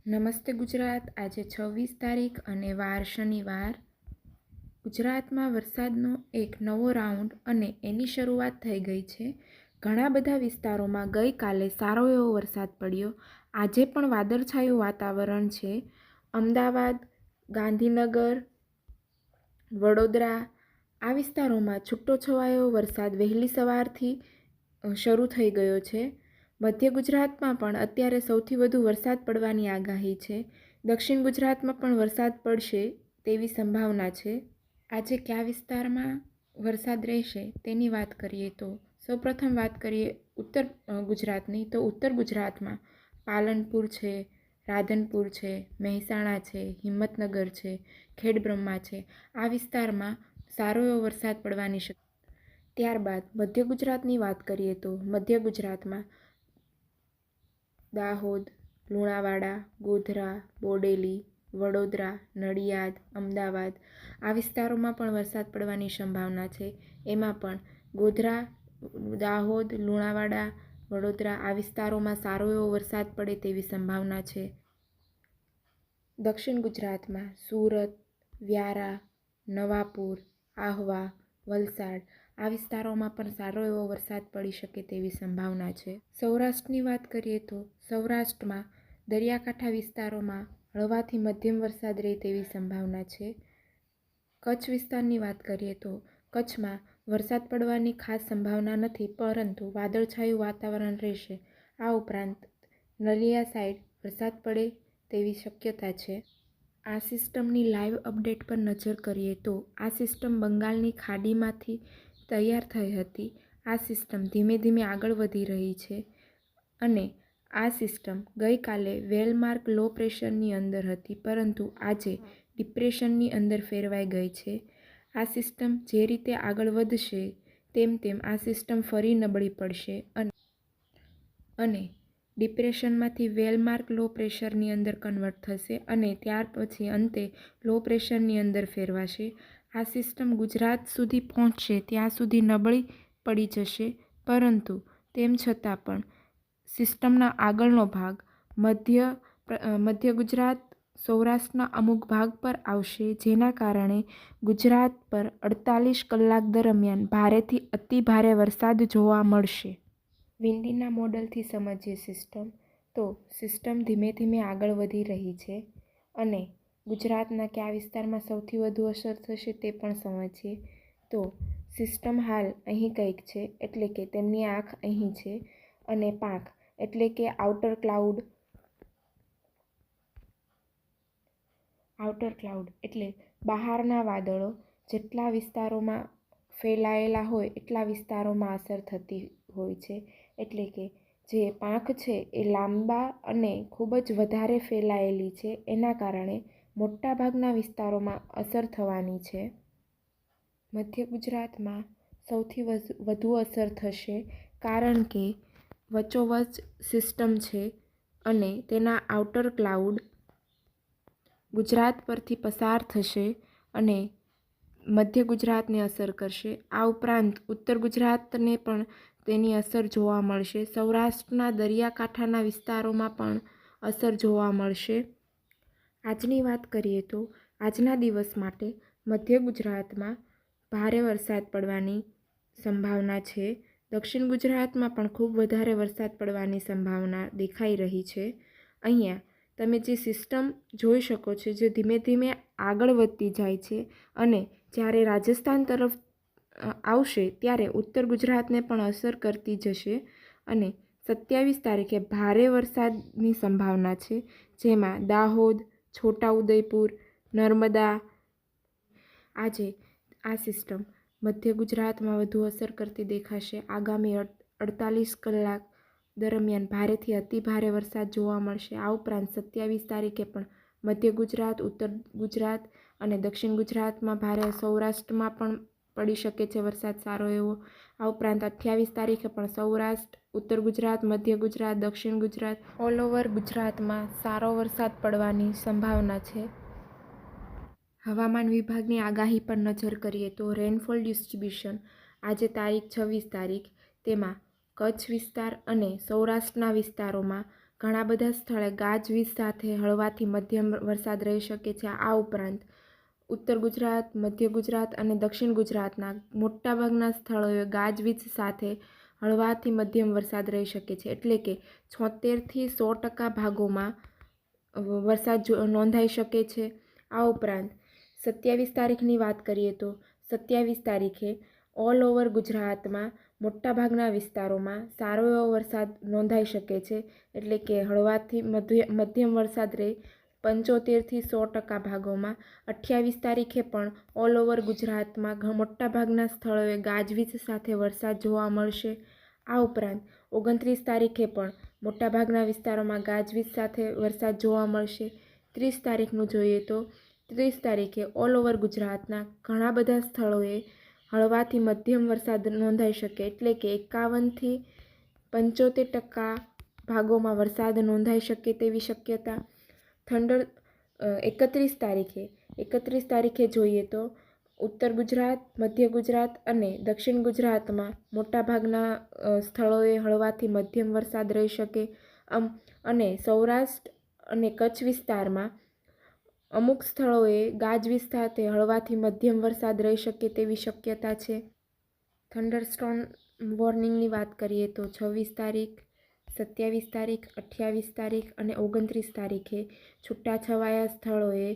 નમસ્તે ગુજરાત। આજે 26 તારીખ અને વાર શનિવાર। ગુજરાતમાં વરસાદનો એક નવો રાઉન્ડ અને એની શરૂઆત થઈ ગઈ છે। ઘણા બધા વિસ્તારોમાં ગઈકાલે સારો એવો વરસાદ પડ્યો। આજે પણ વાદળછાયું વાતાવરણ છે। અમદાવાદ, ગાંધીનગર, વડોદરા આ વિસ્તારોમાં છૂટો છવાયો વરસાદ વહેલી સવારથી શરૂ થઈ ગયો છે। મધ્ય ગુજરાતમાં પણ અત્યારે સૌથી વધુ વરસાદ પડવાની આગાહી છે। દક્ષિણ ગુજરાતમાં પણ વરસાદ પડશે તેવી સંભાવના છે। આજે કયા વિસ્તારમાં વરસાદ રહેશે તેની વાત કરીએ તો સૌપ્રથમ વાત કરીએ ઉત્તર ગુજરાતની, તો ઉત્તર ગુજરાતમાં પાલનપુર છે, રાધનપુર છે, મહેસાણા છે, હિંમતનગર છે, ખેડબ્રહ્મા છે, આ વિસ્તારમાં સારો એવો વરસાદ પડવાની શક્યતા। ત્યારબાદ મધ્ય ગુજરાતની વાત કરીએ તો મધ્ય ગુજરાતમાં દાહોદ, લુણાવાડા, ગોધરા, બોડેલી, વડોદરા, નડિયાદ, અમદાવાદ આ વિસ્તારોમાં પણ વરસાદ પડવાની સંભાવના છે। એમાં પણ ગોધરા, દાહોદ, લુણાવાડા, વડોદરા આ વિસ્તારોમાં સારો એવો વરસાદ પડે તેવી સંભાવના છે। દક્ષિણ ગુજરાતમાં સુરત, વ્યારા, નવાપુર, આહવા, વલસાડ આ વિસ્તારોમાં પણ સારો એવો વરસાદ પડી શકે તેવી સંભાવના છે। સૌરાષ્ટ્રની વાત કરીએ તો સૌરાષ્ટ્રમાં દરિયાકાંઠા વિસ્તારોમાં હળવાથી મધ્યમ વરસાદ રહે તેવી સંભાવના છે। કચ્છ વિસ્તારની વાત કરીએ તો કચ્છમાં વરસાદ પડવાની ખાસ સંભાવના નથી, પરંતુ વાદળછાયું વાતાવરણ રહેશે। આ ઉપરાંત નલિયા સાઈડ વરસાદ પડે તેવી શક્યતા છે। આ સિસ્ટમની લાઈવ અપડેટ પર નજર કરીએ તો આ સિસ્ટમ બંગાળની ખાડીમાંથી તૈયાર થઈ હતી। આ સિસ્ટમ ધીમે ધીમે આગળ વધી રહી છે અને આ સિસ્ટમ ગઈકાલે વેલમાર્ક લો પ્રેશરની અંદર હતી, પરંતુ આજે ડિપ્રેશનની અંદર ફેરવાઈ ગઈ છે। આ સિસ્ટમ જે રીતે આગળ વધશે તેમ તેમ આ સિસ્ટમ ફરી નબળી પડશે અને ડિપ્રેશનમાંથી વેલમાર્ક લો પ્રેશરની અંદર કન્વર્ટ થશે અને ત્યાર પછી અંતે લો પ્રેશરની અંદર ફેરવાશે। આ સિસ્ટમ ગુજરાત સુધી પહોંચશે ત્યાં સુધી નબળી પડી જશે, પરંતુ તેમ છતાં પણ સિસ્ટમના આગળનો ભાગ મધ્ય ગુજરાત, સૌરાષ્ટ્રના અમુક ભાગ પર આવશે, જેના કારણે ગુજરાત પર 48 કલાક દરમિયાન ભારેથી અતિ ભારે વરસાદ જોવા મળશે। વિન્ડીના મોડલથી સમજીએ સિસ્ટમ, તો સિસ્ટમ ધીમે ધીમે આગળ વધી રહી છે અને ગુજરાતના કયા વિસ્તારમાં સૌથી વધુ અસર થશે તે પણ સમજીએ તો સિસ્ટમ હાલ અહીં કંઈક છે, એટલે કે તેમની આંખ અહીં છે અને પાંખ એટલે કે આઉટર ક્લાઉડ એટલે બહારના વાદળો જેટલા વિસ્તારોમાં ફેલાયેલા હોય એટલા વિસ્તારોમાં અસર થતી હોય છે। એટલે કે જે પાંખ છે એ લાંબા અને ખૂબ જ વધારે ફેલાયેલી છે, એના કારણે મોટાભાગના વિસ્તારોમાં અસર થવાની છે। મધ્ય ગુજરાતમાં સૌથી વધુ અસર થશે, કારણ કે વચ્ચોવચ્ચ સિસ્ટમ છે અને તેના આઉટર ક્લાઉડ ગુજરાત પરથી પસાર થશે અને મધ્ય ગુજરાતને અસર કરશે। આ ઉપરાંત ઉત્તર ગુજરાતને પણ તેની અસર જોવા મળશે। સૌરાષ્ટ્રના દરિયાકાંઠાના વિસ્તારોમાં પણ અસર જોવા મળશે। આજની વાત કરીએ તો આજના દિવસ માટે મધ્ય ગુજરાતમાં ભારે વરસાદ પડવાની સંભાવના છે। દક્ષિણ ગુજરાતમાં પણ ખૂબ વધારે વરસાદ પડવાની સંભાવના દેખાઈ રહી છે। અહીંયા તમે જે સિસ્ટમ જોઈ શકો છો, જે ધીમે ધીમે આગળ વધતી જાય છે અને જ્યારે રાજસ્થાન તરફ આવશે ત્યારે ઉત્તર ગુજરાતને પણ અસર કરતી જશે અને 27 તારીખે ભારે વરસાદની સંભાવના છે, જેમાં દાહોદ, છોટાઉદેપુર, નર્મદા આજે આ સિસ્ટમ મધ્ય ગુજરાતમાં વધુ અસર કરતી દેખાશે। આગામી 48 કલાક દરમિયાન ભારેથી અતિ ભારે વરસાદ જોવા મળશે। આ ઉપરાંત 27 તારીખે પણ મધ્ય ગુજરાત, ઉત્તર ગુજરાત અને દક્ષિણ ગુજરાતમાં ભારે, સૌરાષ્ટ્રમાં પણ પડી શકે છે વરસાદ સારો એવો। આ ઉપરાંત 28 તારીખે પણ સૌરાષ્ટ્ર, ઉત્તર ગુજરાત, મધ્ય ગુજરાત, દક્ષિણ ગુજરાત ઓલ ઓવર ગુજરાતમાં સારો વરસાદ પડવાની સંભાવના છે। હવામાન વિભાગની આગાહી પર નજર કરીએ તો રેનફોલ ડિસ્ટ્રીબ્યુશન આજે તારીખ 26 તારીખ, તેમાં કચ્છ વિસ્તાર અને સૌરાષ્ટ્રના વિસ્તારોમાં ઘણા બધા સ્થળે ગાજવીજ સાથે હળવાથી મધ્યમ વરસાદ રહી શકે છે. આ ઉપરાંત ઉત્તર ગુજરાત, મધ્ય ગુજરાત અને દક્ષિણ ગુજરાતના મોટાભાગના સ્થળોએ ગાજવીજ સાથે હળવાથી મધ્યમ વરસાદ રહી શકે છે. એટલે કે 76થી 100% ભાગોમાં વરસાદ નોંધાઈ શકે છે. આ ઉપરાંત 27 તારીખની વાત કરીએ તો 27 તારીખે ઓલ ઓવર ગુજરાતમાં મોટાભાગના વિસ્તારોમાં સારો એવો વરસાદ નોંધાઈ શકે છે. એટલે કે હળવાથી મધ્યમ વરસાદ રહે 75થી 100% ભાગોમાં. 28 તારીખે પણ ઓલ ઓવર ગુજરાતમાં મોટાભાગના સ્થળોએ ગાજવીજ સાથે વરસાદ જોવા મળશે. આ ઉપરાંત 29 તારીખે પણ મોટાભાગના વિસ્તારોમાં ગાજવીજ સાથે વરસાદ જોવા મળશે. 30 તારીખનું જોઈએ તો 30 તારીખે ઓલ ઓવર ગુજરાતના ઘણા બધા સ્થળોએ હળવાથી મધ્યમ વરસાદ નોંધાઈ શકે. એટલે કે 51થી 75% ભાગોમાં વરસાદ નોંધાઈ શકે તેવી શક્યતા. 31 તારીખે જોઈએ તો ઉત્તર ગુજરાત, મધ્ય ગુજરાત અને દક્ષિણ ગુજરાતમાં મોટાભાગના સ્થળોએ હળવાથી મધ્યમ વરસાદ રહી શકે. અને સૌરાષ્ટ્ર અને કચ્છ વિસ્તારમાં અમુક સ્થળોએ ગાજવીજ સાથે હળવાથી મધ્યમ વરસાદ રહી શકે તેવી શક્યતા છે. થંડરસ્ટોર્મ વોર્નિંગની વાત કરીએ તો 26 તારીખ, 27 તારીખ, 28 તારીખ અને 29 તારીખે છૂટાછવાયા સ્થળોએ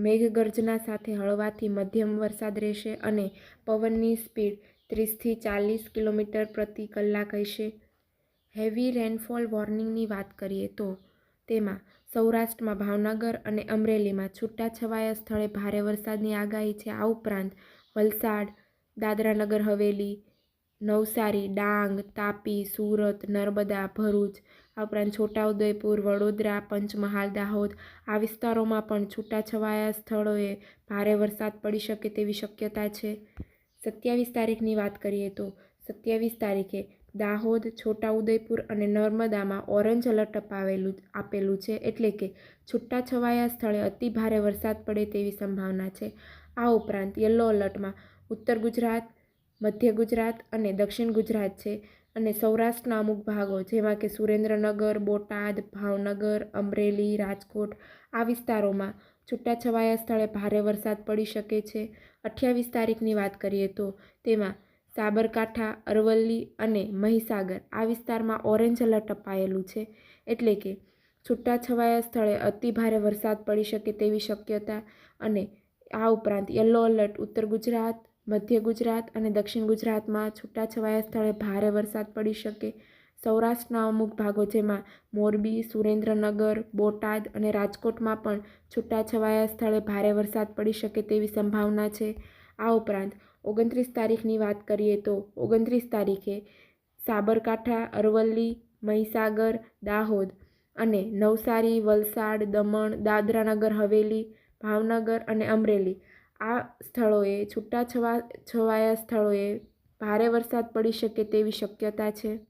મેઘગર્જના સાથે હળવાથી મધ્યમ વરસાદ રહેશે અને પવનની સ્પીડ 30થી 40 કિલોમીટર પ્રતિ કલાક હશે. હેવી રેનફોલ વોર્નિંગની વાત કરીએ તો તેમાં સૌરાષ્ટ્રમાં ભાવનગર અને અમરેલીમાં છૂટાછવાયા સ્થળે ભારે વરસાદની આગાહી છે. આ ઉપરાંત વલસાડ, દાદરા નગર હવેલી, નવસારી, ડાંગ, તાપી, સુરત, નર્મદા, ભરૂચ, આ ઉપરાંત છોટાઉદેપુર, વડોદરા, પંચમહાલ, દાહોદ આ વિસ્તારોમાં પણ છૂટાછવાયા સ્થળોએ ભારે વરસાદ પડી શકે તેવી શક્યતા છે. 27 તારીખની વાત કરીએ તો 27 તારીખે દાહોદ, છોટાઉદેપુર અને નર્મદામાં ઓરેન્જ એલર્ટ આપેલું છે. એટલે કે છૂટાછવાયા સ્થળે અતિ ભારે વરસાદ પડે તેવી સંભાવના છે. આ ઉપરાંત યલો એલર્ટમાં ઉત્તર ગુજરાત, મધ્ય ગુજરાત અને દક્ષિણ ગુજરાત છે. અને સૌરાષ્ટ્રના અમુક ભાગો જેવા કે સુરેન્દ્રનગર, બોટાદ, ભાવનગર, અમરેલી, રાજકોટ આ વિસ્તારોમાં છૂટાછવાયા સ્થળે ભારે વરસાદ પડી શકે છે. 28 તારીખની વાત કરીએ તો તેમાં સાબરકાંઠા, અરવલ્લી અને મહીસાગર આ વિસ્તારમાં ઓરેન્જ એલર્ટ અપાયેલું છે. એટલે કે છૂટાછવાયા સ્થળે અતિ ભારે વરસાદ પડી શકે તેવી શક્યતા. અને આ ઉપરાંત યલો એલર્ટ ઉત્તર ગુજરાત, મધ્ય ગુજરાત અને દક્ષિણ ગુજરાતમાં છૂટાછવાયા સ્થળે ભારે વરસાદ પડી શકે. સૌરાષ્ટ્રના અમુક ભાગો જેમાં મોરબી, સુરેન્દ્રનગર, બોટાદ અને રાજકોટમાં પણ છૂટાછવાયા સ્થળે ભારે વરસાદ પડી શકે તેવી સંભાવના છે. આ ઉપરાંત 29 તારીખની વાત કરીએ તો 29 તારીખે સાબરકાંઠા, અરવલ્લી, મહીસાગર, દાહોદ અને નવસારી, વલસાડ, દમણ, દાદરા નગર હવેલી, ભાવનગર અને અમરેલી આ સ્થળોએ છૂટાછવાયા સ્થળોએ ભારે વરસાદ પડી શકે તેવી શક્યતા છે.